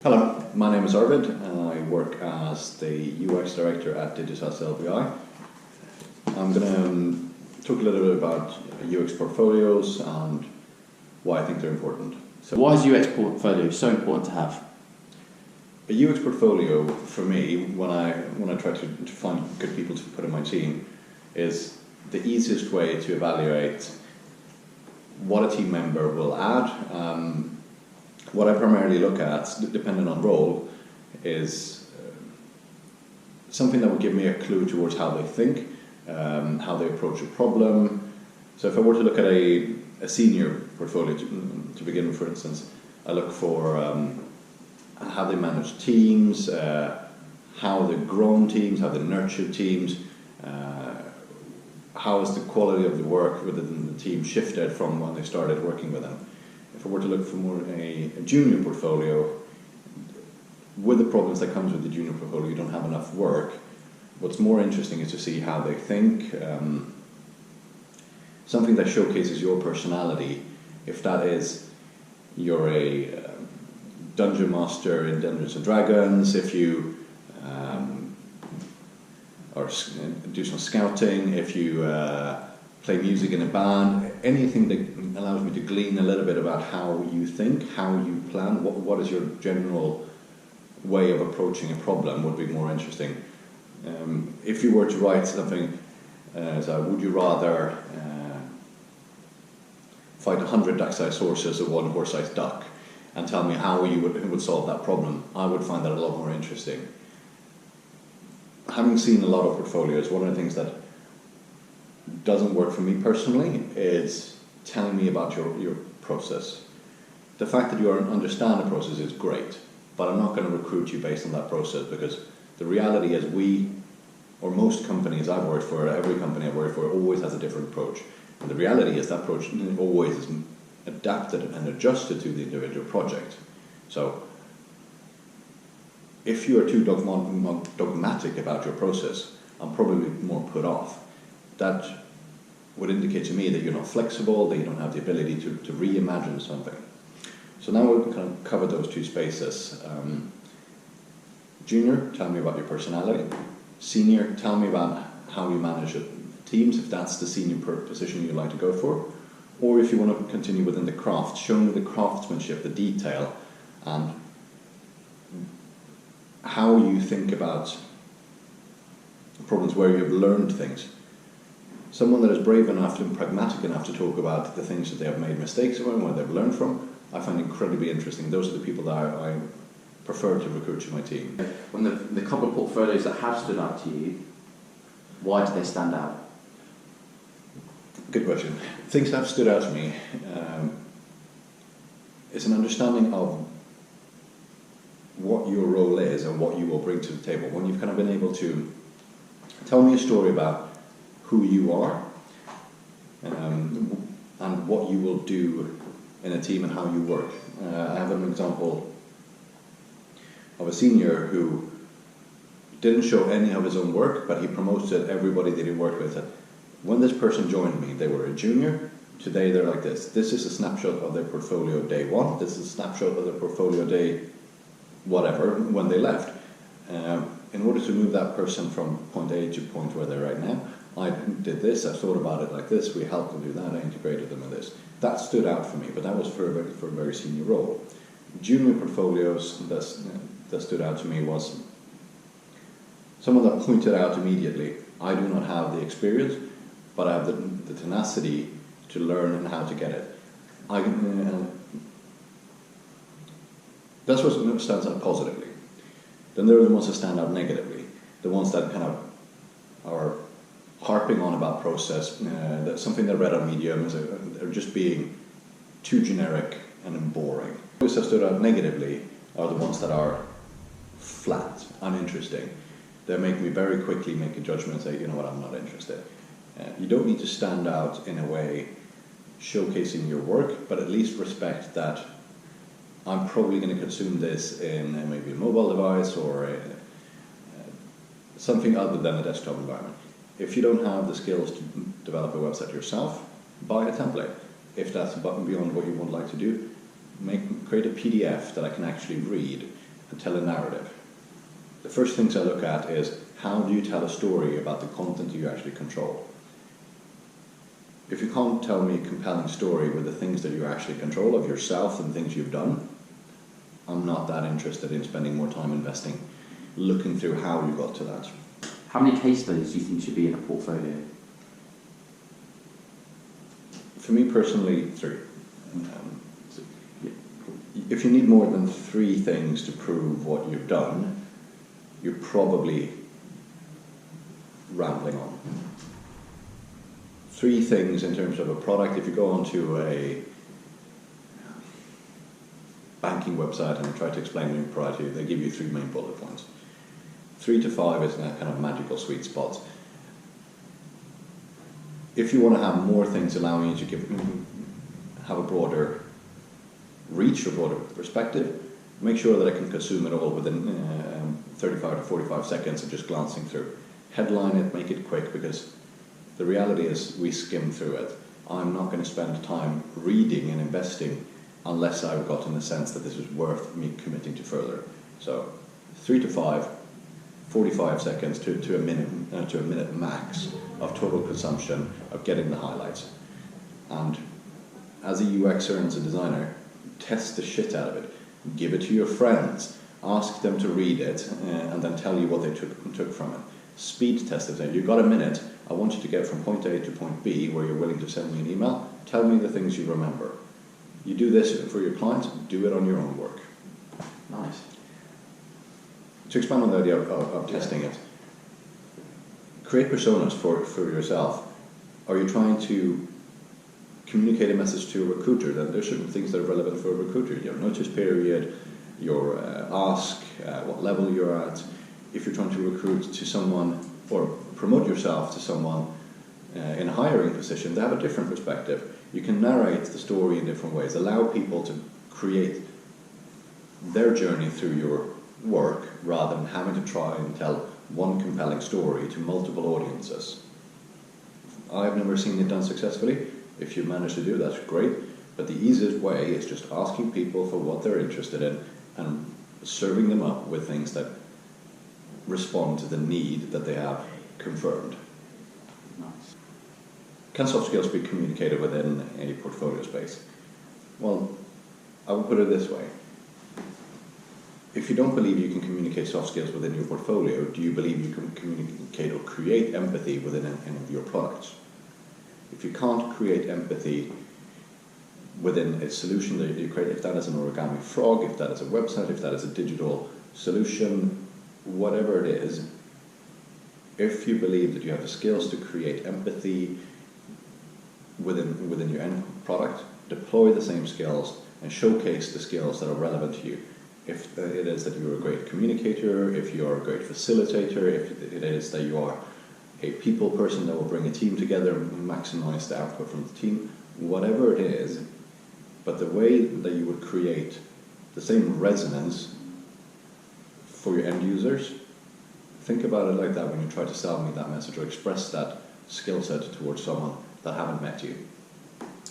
Hello, my name is Arvid and I work as the UX Director at Digitas LBi. I'm going to talk a little bit about UX portfolios and why I think they're important. So why is UX portfolio so important to have? A UX portfolio, for me, when I try to find good people to put in my team, is the easiest way to evaluate what a team member will add. What I primarily look at, depending on role, is something that would give me a clue towards how they think, how they approach a problem. So if I were to look at a senior portfolio to begin with, for instance, I look for how they manage teams, how they've grown teams, how they nurture teams, how has the quality of the work within the team shifted from when they started working with them. If I were to look for more a junior portfolio, with the problems that comes with the junior portfolio, you don't have enough work. What's more interesting is to see how they think, something that showcases your personality. If that is, you're a dungeon master in Dungeons and Dragons, if you or do some scouting, if you play music in a band, anything that allows me to glean a little bit about how you think, how you plan, what is your general way of approaching a problem would be more interesting. If you were to write something, so would you rather fight 100 duck-sized horses or one horse-sized duck, and tell me how you would solve that problem, I would find that a lot more interesting. Having seen a lot of portfolios, one of the things that doesn't work for me personally is telling me about your process. The fact that you understand the process is great, but I'm not going to recruit you based on that process, because the reality is or most companies I've worked for, every company I've worked for, always has a different approach. And the reality is that approach always is adapted and adjusted to the individual project. So if you are too dogmatic about your process, I'm probably more put off. That would indicate to me that you're not flexible, that you don't have the ability to reimagine something. So now we'll kind of cover those two spaces. Junior, tell me about your personality. Senior, tell me about how you manage teams, if that's the senior position you'd like to go for. Or if you want to continue within the craft, show me the craftsmanship, the detail, and how you think about problems where you've learned things. Someone that is brave enough and pragmatic enough to talk about the things that they have made mistakes in and where they've learned from, I find incredibly interesting. Those are the people that I prefer to recruit to my team. When the couple of portfolios that have stood out to you, why do they stand out? Good question. Things that have stood out to me is an understanding of what your role is and what you will bring to the table. When you've kind of been able to tell me a story about who you are and what you will do in a team and how you work. I have an example of a senior who didn't show any of his own work, but he promoted everybody that he worked with. When this person joined me, they were a junior. Today they're like this. This is a snapshot of their portfolio day one. This is a snapshot of their portfolio day whatever when they left. In order to move that person from point A to point where they're right now, I did this, I thought about it like this, we helped them do that, I integrated them in this. That stood out for me, but that was for a very senior role. Junior portfolios that stood out to me was someone that pointed out immediately, I do not have the experience, but I have the tenacity to learn and how to get it. That's what stands out positively. Then there are the ones that stand out negatively, the ones that kind of are harping on about process, that's something they read on Medium, they're just being too generic and boring. Those that stood out negatively are the ones that are flat, uninteresting. They make me very quickly make a judgment and say, you know what, I'm not interested. You don't need to stand out in a way showcasing your work, but at least respect that I'm probably going to consume this in maybe a mobile device or something other than a desktop environment. If you don't have the skills to develop a website yourself, buy a template. If that's beyond what you would like to do, create a PDF that I can actually read and tell a narrative. The first things I look at is, how do you tell a story about the content you actually control? If you can't tell me a compelling story with the things that you actually control of yourself and things you've done, I'm not that interested in spending more time investing, looking through how you got to that. How many case studies do you think should be in a portfolio? For me personally, 3. If you need more than 3 things to prove what you've done, you're probably rambling on. 3 things in terms of a product. If you go onto a banking website and try to explain your product to you, they give you 3 main bullet points. 3 to 5 is that kind of magical sweet spot. If you want to have more things allowing you to have a broader reach, a broader perspective, make sure that I can consume it all within 35 to 45 seconds of just glancing through. Headline it, make it quick, because the reality is we skim through it. I'm not going to spend time reading and investing unless I've gotten the sense that this is worth me committing to further. So 3 to 5, 45 seconds to a minute max of total consumption of getting the highlights. And as a UXer and as a designer, test the shit out of it. Give it to your friends. Ask them to read it and then tell you what they took from it. Speed test it. You've got a minute. I want you to get from point A to point B where you're willing to send me an email. Tell me the things you remember. You do this for your clients, do it on your own work. Nice. To expand on the idea of testing it, create personas for yourself. Are you trying to communicate a message to a recruiter? Then there's certain things that are relevant for a recruiter. Your notice period, your ask, what level you're at. If you're trying to recruit to someone or promote yourself to someone in a hiring position, they have a different perspective. You can narrate the story in different ways. Allow people to create their journey through your work rather than having to try and tell one compelling story to multiple audiences. I've never seen it done successfully. If you manage to do that, that's great. But the easiest way is just asking people for what they're interested in and serving them up with things that respond to the need that they have confirmed. Nice. Can soft skills be communicated within a portfolio space? Well, I would put it this way. If you don't believe you can communicate soft skills within your portfolio, do you believe you can communicate or create empathy within any of your products? If you can't create empathy within a solution that you create, if that is an origami frog, if that is a website, if that is a digital solution, whatever it is, if you believe that you have the skills to create empathy within your end product, deploy the same skills and showcase the skills that are relevant to you. If it is that you're a great communicator, if you're a great facilitator, if it is that you are a people person that will bring a team together and maximize the output from the team, whatever it is, but the way that you would create the same resonance for your end users, think about it like that when you try to sell me that message or express that skill set towards someone that haven't met you.